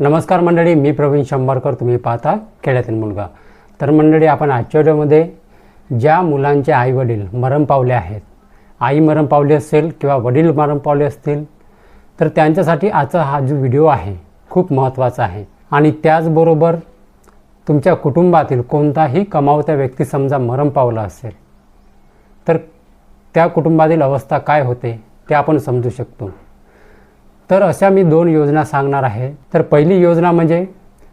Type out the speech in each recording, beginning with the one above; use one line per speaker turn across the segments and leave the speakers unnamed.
नमस्कार मंडळी, मी प्रवीण शंभरकर. तुम्ही पाहता खेड्यातील मुलगा. तर मंडळी, आपण आजच्या व्हिडिओमध्ये ज्या मुलांचे आईवडील मरण पावले आहेत, आई मरण पावली असेल किंवा वडील मरण पावले असतील, तर त्यांच्यासाठी आजचा हा जो व्हिडिओ आहे खूप महत्त्वाचा आहे. आणि त्याचबरोबर तुमच्या कुटुंबातील कोणताही कमावता व्यक्ती समजा मरण पावला असेल तर त्या कुटुंबातील अवस्था काय होते ते आपण समजू शकतो. तर अशा मी 2 योजना सांगणार आहे. तर पहिली योजना म्हणजे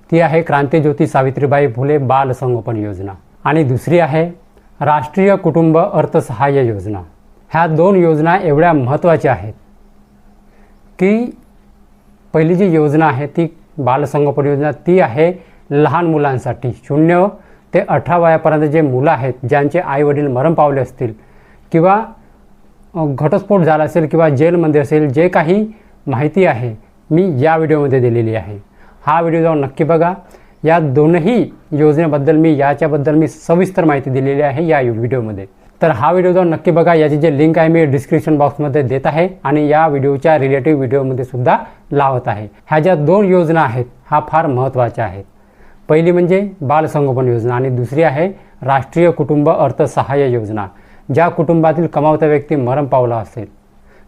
ती आहे क्रांतिज्योती सावित्रीबाई फुले बाल संगोपन योजना आणि दुसरी आहे राष्ट्रीय कुटुंब अर्थसहाय्य योजना. ह्या 2 योजना एवढ्या महत्त्वाच्या आहेत की पहिली जी योजना आहे ती बाल संगोपन योजना, ती आहे लहान मुलांसाठी. 0 ते 18 वयापर्यंत जे मुलं आहेत ज्यांचे आईवडील मरण पावले असतील किंवा घटस्फोट झाला असेल किंवा जेलमध्ये असेल, जे काही माहिती आहे मी या व्हिडिओमध्ये दिलेली आहे. हा व्हिडिओ जाऊन नक्की बघा. या दोनही योजनेबद्दल मी सविस्तर माहिती दिलेली आहे या व्हिडिओमध्ये. तर हा व्हिडिओ जाऊन नक्की बघा. याची जे लिंक आहे मी डिस्क्रिप्शन बॉक्समध्ये देत आहे आणि या व्हिडिओच्या रिलेटिव्ह व्हिडिओमध्ये सुद्धा लावत आहे. ह्या ज्या 2 योजना आहेत हा फार महत्त्वाच्या आहेत. पहिली म्हणजे बाल संगोपन योजना आणि दुसरी आहे राष्ट्रीय कुटुंब अर्थसहाय्य योजना. ज्या कुटुंबातील कमावता व्यक्ती मरण पावला असेल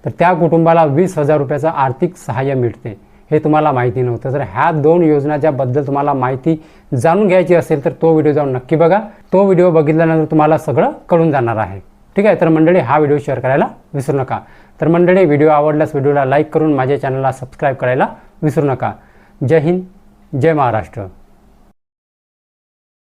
तर त्या कुटुंबाला 20,000 रुपयाचं आर्थिक सहाय्य मिळते. हे तुम्हाला माहिती नव्हतं. तर ह्या 2 योजना ज्याबद्दल तुम्हाला माहिती जाणून घ्यायची असेल तर तो व्हिडिओ जाऊन नक्की बघा. तो व्हिडिओ बघितल्यानंतर तुम्हाला सगळं कळून जाणार आहे. ठीक आहे. तर मंडळी, हा व्हिडिओ शेअर करायला विसरू नका. तर मंडळी, व्हिडिओ आवडल्यास व्हिडिओला लाईक करून माझ्या चॅनलला सबस्क्राईब करायला विसरू नका. जय हिंद, जय महाराष्ट्र.